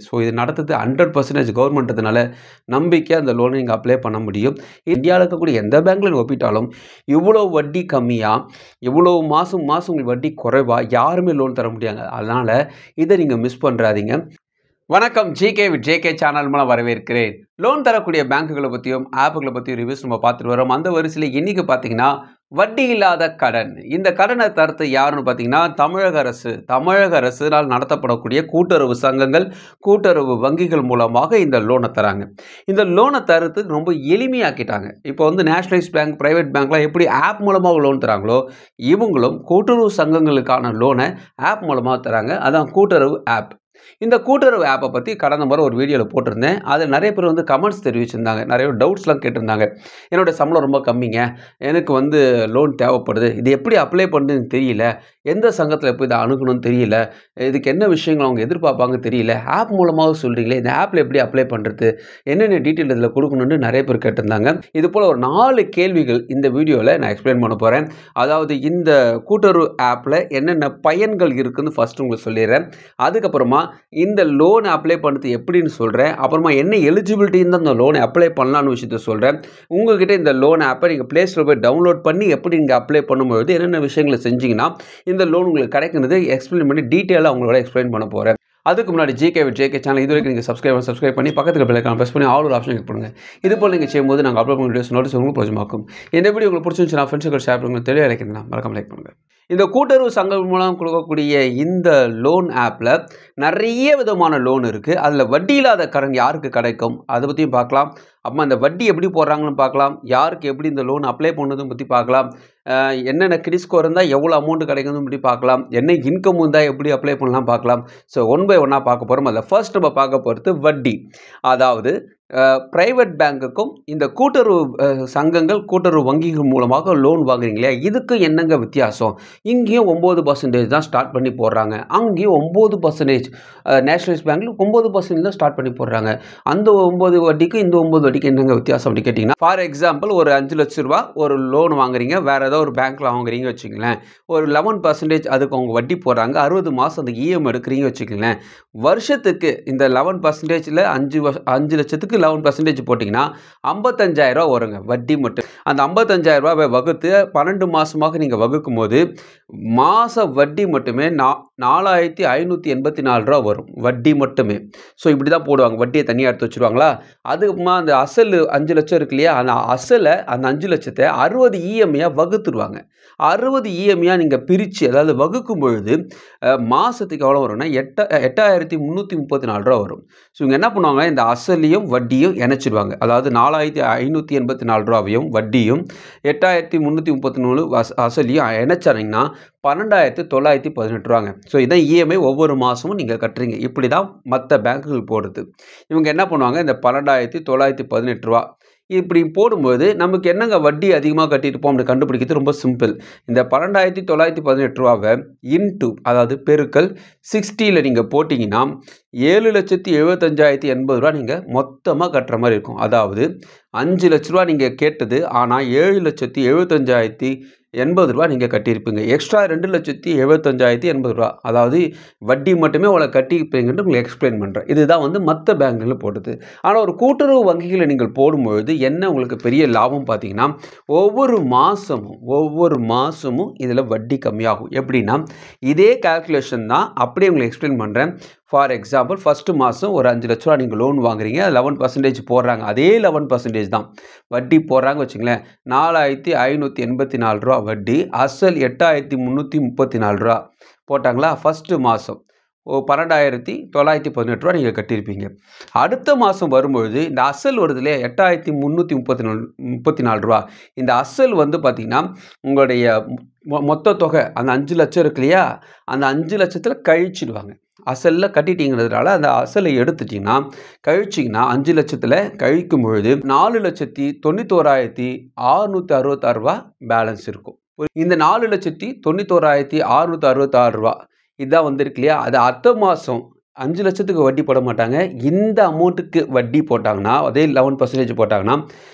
So இது நடத்துறது 100% கவர்மெண்ட்னால நம்பிக்கையாக அந்த லோனை நீங்கள் அப்ளை பண்ண முடியும். இந்தியாவில் இருக்கக்கூடிய எந்த பேங்க்ல ஒப்பிட்டாலும் இவ்வளோ வட்டி கம்மியாக, இவ்வளோ மாதம் உங்களுக்கு வட்டி குறைவாக யாருமே லோன் தர முடியாங்க. அதனால் இதை நீங்கள் மிஸ் பண்ணுறாதீங்க. வணக்கம், ஜிகே வித் ஜேகே சேனல் மூலம் வரவேற்கிறேன். லோன் தரக்கூடிய பேங்க்குகளை பற்றியும் ஆப்புகளை பற்றியும் ரிவ்யூஸ் நம்ம பார்த்துட்டு வரோம். அந்த வரிசையில் இன்றைக்கி பார்த்தீங்கன்னா வட்டி இல்லாத கடன். இந்த கடனை தரத்து யாருன்னு பார்த்தீங்கன்னா தமிழக அரசினால் நடத்தப்படக்கூடிய கூட்டுறவு சங்கங்கள், கூட்டுறவு வங்கிகள் மூலமாக இந்த லோனை தராங்க. இந்த லோனை தரத்துக்கு ரொம்ப எளிமையாக்கிட்டாங்க. இப்போ நேஷனலைஸ் பேங்க், பிரைவேட் பேங்க்லாம் எப்படி ஆப் மூலமாக லோன் தராங்களோ, இவங்களும் கூட்டுறவு சங்கங்களுக்கான லோனை ஆப் மூலமாக தராங்க. அதான் கூட்டுறவு ஆப். இந்த கூட்டுறவு ஆப்பை பற்றி கடந்த முறை ஒரு வீடியோவில் போட்டிருந்தேன். அதில் நிறைய பேர் கமெண்ட்ஸ் தெரிவிச்சிருந்தாங்க, நிறைய டவுட்ஸ்லாம் கேட்டிருந்தாங்க. என்னோடய சம்பளம் ரொம்ப கம்மிங்க, எனக்கு லோன் தேவைப்படுது, இது எப்படி அப்ளை பண்ணுறதுன்னு தெரியல, எந்த சங்கத்தில் எப்படி இதை அணுகணும்னு தெரியல, இதுக்கு என்ன விஷயங்கள் அவங்க எதிர்பார்ப்பாங்க தெரியல, ஆப் மூலமாக சொல்கிறீங்களே, இந்த ஆப்பில் எப்படி அப்ளை பண்ணுறது, என்னென்ன டீட்டெயில் இதில் கொடுக்கணுன்னு நிறைய பேர் கேட்டிருந்தாங்க. இது போல் ஒரு 4 கேள்விகள் இந்த வீடியோவில் நான் எக்ஸ்பிளைன் பண்ண போகிறேன். அதாவது இந்த கூட்டுறவு ஆப்பில் என்னென்ன பயன்கள் இருக்குதுன்னு ஃபஸ்ட்டு உங்களுக்கு சொல்லிடுறேன். அதுக்கப்புறமா இந்த லோன் அப்ளை பண்ணுறது எப்படின்னு சொல்கிறேன். அப்புறமா என்ன எலிஜிபிலிட்டி இருந்தால் அந்த லோனை அப்ளை பண்ணலான்னு விஷயத்த சொல்கிறேன். உங்கள்கிட்ட இந்த லோன் ஆப்பை நீங்கள் ப்ளே ஸ்டோரில் போய் டவுன்லோட் பண்ணி எப்படி நீங்கள் அப்ளை பண்ணும்போது என்னென்ன விஷயங்களை செஞ்சிங்கன்னா இந்த லோன் உங்களுக்கு கிடைக்கிறது எக்ஸ்பிளைன் பண்ணி டீட்டெயிலாக உங்களோட எக்ஸ்பிளைன் பண்ண போகிறேன். அதுக்கு முன்னாடி ஜிகே வித் ஜேகே சேனல் இது வரைக்கும் நீங்கள் சப்ஸ்கிரைப் பண்ணி பக்கத்தில் பெல் ஐகானை ப்ரெஸ் பண்ணி ஆல் ஒரு ஆப்ஷன் கிளிக் பண்ணுங்கள். இது போல் நீங்கள் செய்யும்போது நாங்கள் அப்லோட் பண்ண வீடியோஸ் நோட்டீஸ் உங்களுக்கு பிரயோஜனமாக்கும். இந்த வீடியோ உங்களுக்கு பிடிச்சிருந்துச்சுன்னா ஃப்ரெண்ட்ஸுக்கு ஷேர் பண்ணுங்கள். தெளிவாக இருக்கிறதுனா மறக்காம லைக் பண்ணுங்கள். இந்த கூட்டுறவு சங்கம் மூலம் கொடுக்கக்கூடிய இந்த லோன் ஆப்பில் நிறைய விதமான லோன் இருக்குது. அதில் வட்டி இல்லாத கடன் யாருக்கு கிடைக்கும் அதை பற்றியும் பார்க்கலாம். அப்புறமா இந்த வட்டி எப்படி போடுறாங்கன்னு பார்க்கலாம். யாருக்கு எப்படி இந்த லோன் அப்ளை பண்ணுறதும் பற்றி பார்க்கலாம். என்னென்ன கிரெடிட் ஸ்கோர் இருந்தால் எவ்வளோ அமௌண்ட் கிடைக்குதுன்னு பற்றி பார்க்கலாம். என்ன இன்கம் இருந்தால் எப்படி அப்ளை பண்ணலாம் பார்க்கலாம். ஸோ ஒன் பை ஒன்னாக பார்க்க போகிறோம். அதில் ஃபர்ஸ்ட் நம்ம பார்க்க போகிறது வட்டி. அதாவது பிரைவேட் பேங்க்குக்கும் இந்த கூட்டுறவு சங்கங்கள், கூட்டுறவு வங்கிகள் மூலமாக லோன் வாங்குறீங்களே, இதுக்கு என்னங்க வித்தியாசம்? இங்கேயும் 9% தான் ஸ்டார்ட் பண்ணி போடுறாங்க, அங்கேயும் 9%. நேஷனலைஸ் பேங்க்கில் 9% தான் ஸ்டார்ட் பண்ணி போடுறாங்க. அந்த 9 வட்டிக்கு இந்த 9 வட்டிக்கு என்னங்க வித்தியாசம் அப்படி கேட்டிங்கன்னா, ஃபார் எக்ஸாம்பிள் ஒரு 5 லட்ச ரூபா ஒரு லோன் வாங்குறீங்க, வேறு ஏதோ ஒரு பேங்க்கில் வாங்குறீங்க வச்சுக்கங்களேன். ஒரு 11% அதுக்கு அவங்க வட்டி போடுறாங்க. 60 மாதம் அந்த இஎம் எடுக்கிறீங்க வச்சுக்கங்களேன். வருஷத்துக்கு இந்த 11%ல் 5 லட்சத்துக்கு 11% போட்டிங்கன்னா 55,000 வருங்க வட்டி மட்டும். அந்த 55,000 வகுத்து 12 மாதமாக நீங்கள் வகுக்கும் போது மாத வட்டி மட்டுமே 4,584 வரும் வட்டி மட்டுமே. ஸோ இப்படி தான் போடுவாங்க. வட்டியை தனியாக எடுத்து வச்சுருவாங்களா. அதுக்கப்புறமா அந்த அசல் 5 லட்சம் இருக்கு இல்லையா, அந்த அசலை அந்த 5 லட்சத்தை 60 இஎம்ஐயாக வகுத்துருவாங்க. 60 இஎம்ஐயாக நீங்கள் பிரித்து அதாவது வகுக்கும் பொழுது மாதத்துக்கு எவ்வளோ வரும்னா 8,334 வரும். ஸோ இவங்க என்ன பண்ணுவாங்க, இந்த அசலையும் வட்டியும் இணைச்சிடுவாங்க. அதாவது 4,584 வட்டியும் 8,334 அசலையும் இணைச்சாங்கன்னா 12,918. ஸோ இதான் இஎம்ஐ ஒவ்வொரு மாதமும் நீங்கள் கட்டுறீங்க. இப்படி தான் மற்ற பேங்க்குகள் போடுறது. இவங்க என்ன பண்ணுவாங்க, இந்த 12,918 இப்படி போடும்போது நமக்கு என்னங்க வட்டி அதிகமாக கட்டியிருப்போம் அப்படி கண்டுபிடிக்கிறது ரொம்ப சிம்பிள். இந்த 12,918 இன்ட்டு அதாவது பெருக்கல் 60ல் நீங்கள் போட்டிங்கன்னா 7,75,080 நீங்கள் மொத்தமாக கட்டுற மாதிரி இருக்கும். அதாவது 5 லட்ச ரூபா நீங்கள் கேட்டது, ஆனால் 7,75,080 நீங்கள் கட்டியிருப்பீங்க. எக்ஸ்ட்ரா 2,75,080. அதாவது வட்டி மட்டுமே உங்களை கட்டியிருப்பீங்கன்னு உங்களுக்கு எக்ஸ்பிளைன் பண்ணுறேன். இதுதான் மற்ற பேங்க்கில் போடுது. ஆனால் ஒரு கூட்டுறவு வங்கிகளை நீங்கள் போடும்பொழுது என்ன உங்களுக்கு பெரிய லாபம் பார்த்தீங்கன்னா, ஒவ்வொரு மாதமும் இதில் வட்டி கம்மியாகும். எப்படின்னா இதே கால்குலேஷன் தான் அப்படியே உங்களுக்கு எக்ஸ்பிளைன் பண்ணுறேன். ஃபார் எக்ஸாம்பிள் ஃபஸ்ட்டு மாதம் ஒரு 5 லட்ச ரூபா நீங்கள் லோன் வாங்குறீங்க, 11% போடுறாங்க. அதே 11% தான் வட்டி போடுறாங்க வச்சுங்களேன். 4,584 வட்டி, அசல் 8,334 போட்டாங்களா. ஃபஸ்ட்டு மாதம் 12,918 நீங்கள் கட்டியிருப்பீங்க. அடுத்த மாதம் வரும்பொழுது இந்த அசல் வருது இல்லையா, 8,334. இந்த அசல் பார்த்தீங்கன்னா உங்களுடைய மொத்த தொகை அந்த 5 லட்சம் இருக்கு இல்லையா, அந்த 5 லட்சத்தில் கழிச்சிடுவாங்க. அசலில் கட்டிட்டீங்கிறதுனால அந்த அசலை எடுத்துட்டிங்கன்னா கழிச்சிங்கன்னா 5 லட்சத்தில் கழிக்கும் பொழுது 4,91,666 பேலன்ஸ் இருக்கும். இந்த 4,91,666 இதுதான் வந்திருக்கு இல்லையா, அது அடுத்த மாதம் 5 லட்சத்துக்கு வட்டி போட மாட்டாங்க. இந்த அமௌண்ட்டுக்கு வட்டி போட்டாங்கன்னா, அதே 11% போட்டாங்கன்னா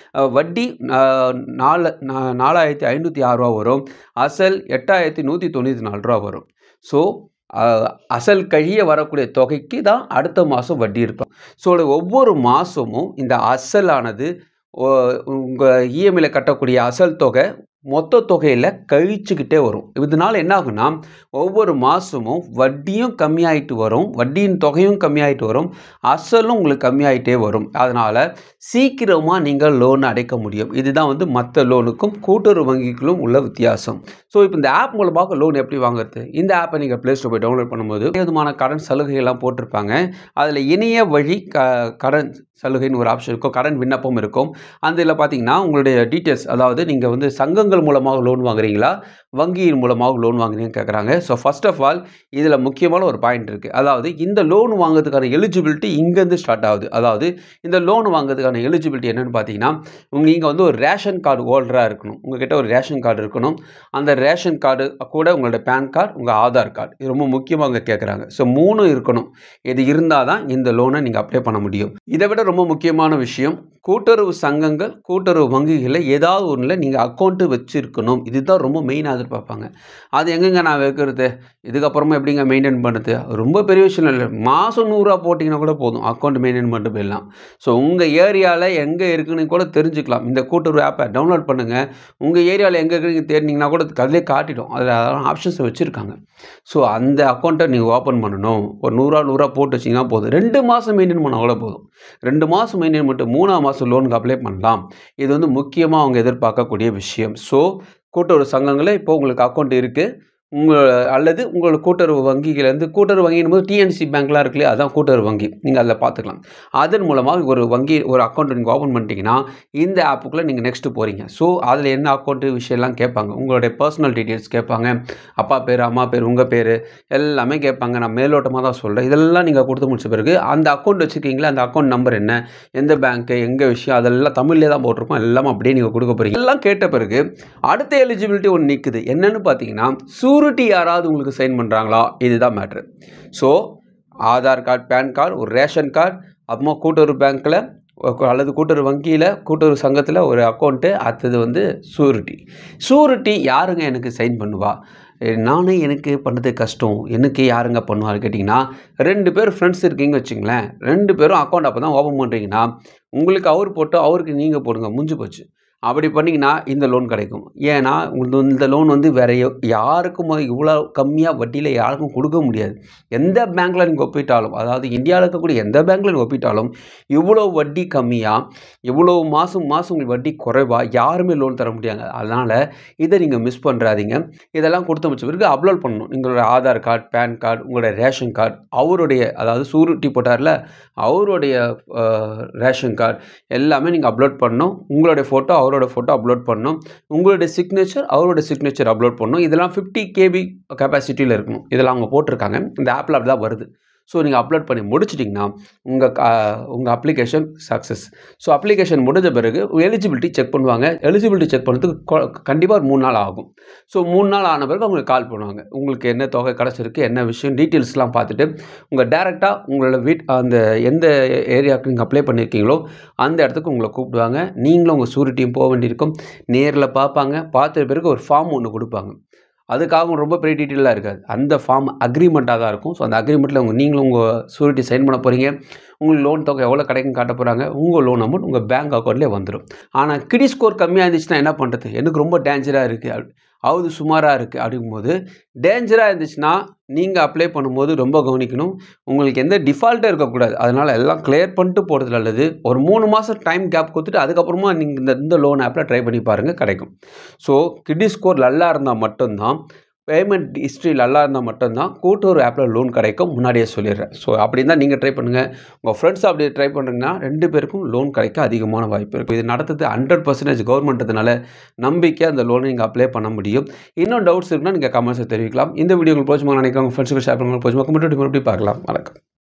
வட்டி 4,506 வரும். அசல் 8,194 வரும். ஸோ அசல் கழிய வரக்கூடிய தொகைக்கு தான் அடுத்த மாதம் வட்டி இருக்கும். ஸோ ஒவ்வொரு மாதமும் இந்த அசலானது உங்கள் இஎம்ஐயில் கட்டக்கூடிய அசல் தொகை மொத்த தொகையில் கழிச்சுக்கிட்டே வரும். இதனால் என்ன ஆகுன்னா ஒவ்வொரு மாதமும் வட்டியும் கம்மியாயிட்டு வரும், வட்டியின் தொகையும் கம்மியாயிட்டு வரும், அசலும் உங்களுக்கு கம்மியாயிட்டே வரும். அதனால் சீக்கிரமாக நீங்கள் லோன் அடைக்க முடியும். இதுதான் வந்து மற்ற லோனுக்கும் கூட்டுறவு வங்கிகளும் உள்ள வித்தியாசம். ஸோ இப்போ இந்த ஆப் மூலமாக லோன் எப்படி வாங்குறது? இந்த ஆப்பை நீங்கள் ப்ளே ஸ்டோர் போய் டவுன்லோட் பண்ணும்போது விதமான கடன் சலுகைகள்லாம் போட்டிருப்பாங்க. அதில் இணைய வழி கடன் சலுகைன்னு ஒரு ஆப்ஷன் இருக்கும், கடன் விண்ணப்பம் இருக்கும். அந்த இதில் பார்த்தீங்கன்னா உங்களுடைய டீட்டெயில்ஸ், அதாவது நீங்கள் வந்து சங்கங்கள் மூலமாக லோன் வாங்குறீங்களா, வங்கியின் மூலமாக லோன் வாங்குறீங்கன்னு கேட்குறாங்க. ஸோ ஃபர்ஸ்ட் ஆஃப் ஆல் இதில் முக்கியமான ஒரு பாயிண்ட் இருக்குது. அதாவது இந்த லோன் வாங்குறதுக்கான எலிஜிபிலிட்டி இங்கேருந்து ஸ்டார்ட் ஆகுது. அதாவது இந்த லோன் வாங்குறதுக்கான எலிஜிபிலிட்டி என்னென்னு பார்த்தீங்கன்னா, நீங்கள் வந்து ஒரு ரேஷன் கார்டு ஹோல்டராக இருக்கணும். உங்கள்கிட்ட ஒரு ரேஷன் கார்டு இருக்கணும். அந்த ரேஷன் கார்டு கூட உங்களோட பேன் கார்டு, உங்கள் ஆதார் கார்டு, இது ரொம்ப முக்கியமாக அவங்க கேட்குறாங்க. ஸோ 3 இருக்கணும். இது இருந்தால் தான் இந்த லோனை நீங்கள் அப்ளை பண்ண முடியும். இதை விட ரொம்ப முக்கியமான விஷயம், கூட்டுறவு சங்கங்கள், கூட்டுறவு வங்கிகளில் ஏதாவது ஒன்றில் நீங்கள் அக்கௌண்ட்டு வச்சுருக்கணும். இதுதான் ரொம்ப மெயினாக எதிர்பார்ப்பாங்க. அது எங்கெங்க நான் வைக்கிறது, இதுக்கப்புறமா எப்படிங்க மெயின்டைன் பண்ணுறது? ரொம்ப பெரிய விஷயம் இல்லை. மாதம் 100 போட்டிங்கன்னா கூட போதும், அக்கௌண்ட் மெயின்டைன் பண்ணிட்டு போயிடலாம். ஸோ உங்கள் ஏரியாவில் எங்கே இருக்குன்னு கூட தெரிஞ்சுக்கலாம். இந்த கூட்டுறவு ஆப்பை டவுன்லோட் பண்ணுங்கள். உங்கள் ஏரியாவில் எங்கே இருக்குன்னு தேடினீங்கன்னா கூட அதிலே காட்டிடும். அதில் அதெல்லாம் ஆப்ஷன்ஸ் வச்சுருக்காங்க. ஸோ அந்த அக்கௌண்ட்டை நீங்கள் ஓப்பன் பண்ணணும். ஒரு 100 போட்டு வச்சிங்கன்னா போதும். 2 மாதம் மெயின்டைன் பண்ணால் கூட போதும். 2 மாதம் மெயின்டைன் பண்ணிட்டு 3ஆம் மாதம் லோனுக்கு அப்ளை பண்ணலாம். இது வந்து முக்கியமாக அவங்க எதிர்பார்க்கக்கூடிய விஷயம். ஸோ கூட்டுறவு சங்கங்களில் இப்போ உங்களுக்கு அக்கௌண்ட் இருக்குது, அல்லது உங்களோட கூட்டுறவு வங்கியிலேருந்து, கூட்டுறவு வங்கியின் போது டிஎன்சி பேங்க்லாம் இருக்கு இல்லையா, அதான் கூட்டுறவு வங்கி, நீங்கள் அதில் பார்த்துக்கலாம். அதன் மூலமாக ஒரு அக்கௌண்ட் நீங்கள் ஓப்பன் பண்ணிட்டீங்கன்னா இந்த ஆப்புக்குள்ளே நீங்கள் நெக்ஸ்ட்டு போகிறீங்க. ஸோ அதில் என்ன அக்கௌண்ட்டு விஷயம்லாம் கேட்பாங்க, உங்களுடைய பர்சனல் டீட்டெயில்ஸ் கேட்பாங்க, அப்பா பேர், அம்மா பேர், உங்கள் பேர் எல்லாமே கேட்பாங்க. நான் மேலோட்டமாக தான் சொல்கிறேன். இதெல்லாம் நீங்கள் கொடுத்து முடிச்ச பிறகு அந்த அக்கௌண்ட் வச்சுருக்கீங்களா, அந்த அக்கௌண்ட் நம்பர் என்ன, எந்த பேங்க்கு, எங்கே விஷயம், அதெல்லாம் தமிழ்லேயே தான் போட்டிருக்கோம். எல்லாம் அப்படியே நீங்கள் கொடுக்க போகிறீங்க. எல்லாம் கேட்ட பிறகு அடுத்த எலிஜிபிலிட்டி ஒன்று நிற்குது. என்னென்னு பார்த்தீங்கன்னா, சூரிட்டி யாராவது உங்களுக்கு சைன் பண்ணுறாங்களா, இதுதான் matter. So Aadhaar card, PAN card, ஒரு ரேஷன் கார்டு, அப்புறமா கூட்டுறவு பேங்க்கில் அல்லது கூட்டுறவு வங்கியில், கூட்டுறவு சங்கத்தில் ஒரு அக்கௌண்ட்டு, அடுத்தது வந்து சூரிட்டி யாருங்க எனக்கு சைன் பண்ணுவா? நானே எனக்கு பண்ணுறது கஷ்டம், எனக்கு யாருங்க பண்ணுவான்னு கேட்டிங்கன்னா, 2 பேர் ஃப்ரெண்ட்ஸ் இருக்கீங்கன்னு வச்சுங்களேன். 2 பேரும் அக்கௌண்ட் அப்போ தான் ஓப்பன் பண்ணுறீங்கன்னா, உங்களுக்கு அவர் போட்டு அவருக்கு நீங்கள் போடுங்க, முடிஞ்சு போச்சு. அப்படி பண்ணிங்கன்னா இந்த லோன் கிடைக்கும். ஏன்னா உங்களுக்கு இந்த லோன் வந்து வேறு யாருக்கும் இவ்வளோ கம்மியாக வட்டியில் யாருக்கும் கொடுக்க முடியாது. எந்த பேங்க்கில் நீங்கள் ஒப்பிட்டாலும், அதாவது இந்தியாவில் இருக்கக்கூடிய எந்த பேங்க்கில் நீங்கள் ஒப்பிட்டாலும் இவ்வளோ வட்டி கம்மியாக, இவ்வளோ மாதம் உங்களுக்கு வட்டி குறைவாக யாருமே லோன் தர முடியாங்க. அதனால் இதை நீங்கள் மிஸ் பண்ணுறாதீங்க. இதெல்லாம் கொடுத்து முடிச்ச பிறகு அப்லோட் பண்ணணும். உங்களோட ஆதார் கார்டு, பேன் கார்டு, உங்களோட ரேஷன் கார்டு, அவருடைய, அதாவது சூரிட்டி போட்டார்ல அவருடைய ரேஷன் கார்டு எல்லாமே நீங்கள் அப்லோட் பண்ணணும். உங்களுடைய ஃபோட்டோ, அவரோட ஃபோட்டோ அப்லோட் பண்ணணும். உங்களுடைய சிக்னேச்சர், அவரோட சிக்னேச்சர் அப்லோட் பண்ணணும். இதெல்லாம் 50 KB கெப்பாசிட்டியில் இருக்கணும். இதெல்லாம் அவங்க போட்டிருக்காங்க. இந்த ஆப்பில் அப்படி தான் வருது. ஸோ நீங்கள் அப்லோட் பண்ணி முடிச்சிட்டிங்கன்னா உங்கள் அப்ளிகேஷன் சக்ஸஸ். ஸோ அப்ளிகேஷன் முடிஞ்ச பிறகு எலிஜிபிலிட்டி செக் பண்ணுவாங்க. எலிஜிபிலிட்டி செக் பண்ணுறதுக்கு கண்டிப்பாக ஒரு 3 நாள் ஆகும். ஸோ 3 நாள் ஆன பிறகு அவங்களுக்கு கால் பண்ணுவாங்க. உங்களுக்கு என்ன தொகை கிடச்சிருக்கு, என்ன விஷயம், டீட்டெயில்ஸ்லாம் பார்த்துட்டு உங்கள் டேரெக்டாக உங்களோட அந்த எந்த ஏரியாவுக்கு நீங்கள் அப்ளை பண்ணியிருக்கீங்களோ அந்த இடத்துக்கு உங்களை கூப்பிடுவாங்க. நீங்களும் உங்கள் சூரிட்டியும் போக வேண்டியிருக்கும். நேரில் பார்ப்பாங்க. பார்த்த பிறகு ஒரு ஃபார்ம் ஒன்று கொடுப்பாங்க. அதுக்காக ரொம்ப பெரிய டீட்டெயிலாக இருக்காது. அந்த ஃபார்ம் அக்ரிமெண்ட்டாக தான் இருக்கும். ஸோ அந்த அக்ரிமெண்ட்டில் நீங்களும் உங்கள் சூரிட்டி சைன் பண்ண போகிறீங்க. உங்களுக்கு லோன் தொகை எவ்வளோ கிடைக்கும் காட்ட போகிறாங்க. உங்கள் லோன் அமௌண்ட் உங்கள் பேங்க் அக்கௌண்ட்லேயே வந்துடும். ஆனால் கிரெடிட் ஸ்கோர் கம்மியாக இருந்துச்சுன்னா என்ன பண்ணுறது, எனக்கு ரொம்ப டேஞ்சராக இருக்குது, அவது சுமாராக இருக்குது அப்படிங்கும்போது, டேஞ்சராக இருந்துச்சுன்னா நீங்கள் அப்ளை பண்ணும்போது ரொம்ப கவனிக்கணும். உங்களுக்கு எந்த டிஃபால்ட்டும் இருக்கக்கூடாது. அதனால் எல்லாம் கிளியர் பண்ணிட்டு போகிறது நல்லது. ஒரு 3 மாதம் டைம் கேப் கொடுத்துட்டு அதுக்கப்புறமா நீங்கள் இந்த லோன் ஆப்பில் ட்ரை பண்ணி பாருங்கள், கிடைக்கும். ஸோ கிரெடிட் ஸ்கோர் நல்லா இருந்தால் மட்டும்தான், பேமெண்ட் ஹிஸ்ட்ரி நல்லா இருந்தால் மட்டும்தான் கூட்டுறவு ஆப்பில் லோன் கிடைக்கும். முன்னாடியே சொல்லிடுறேன். ஸோ அப்படி தான் நீங்கள் ட்ரை பண்ணுங்கள். உங்கள் ஃப்ரெண்ட்ஸ் அப்படி ட்ரை பண்ணுறீங்கன்னா 2 பேருக்கும் லோன் கிடைக்க அதிகமான வாய்ப்பு இருக்குது. இது நடத்துறது 100% கவர்மெண்ட்னால நம்பிக்கை அந்த லோனை நீங்கள் அப்ளை பண்ண முடியும். இன்னும் டவுட்ஸ் இருக்குன்னா நீங்கள் கமெண்ட்ஸை தெரிவிக்கலாம். இந்த வீடியோ உங்களுக்கு பிடிச்சமாக நினைக்கிறேன். உங்கள் ஃப்ரெண்ட்ஸுக்கு ஷேர் பண்ணுங்கள். பிடிச்சமாக மறுபடியும் பார்க்கலாம். வணக்கம்.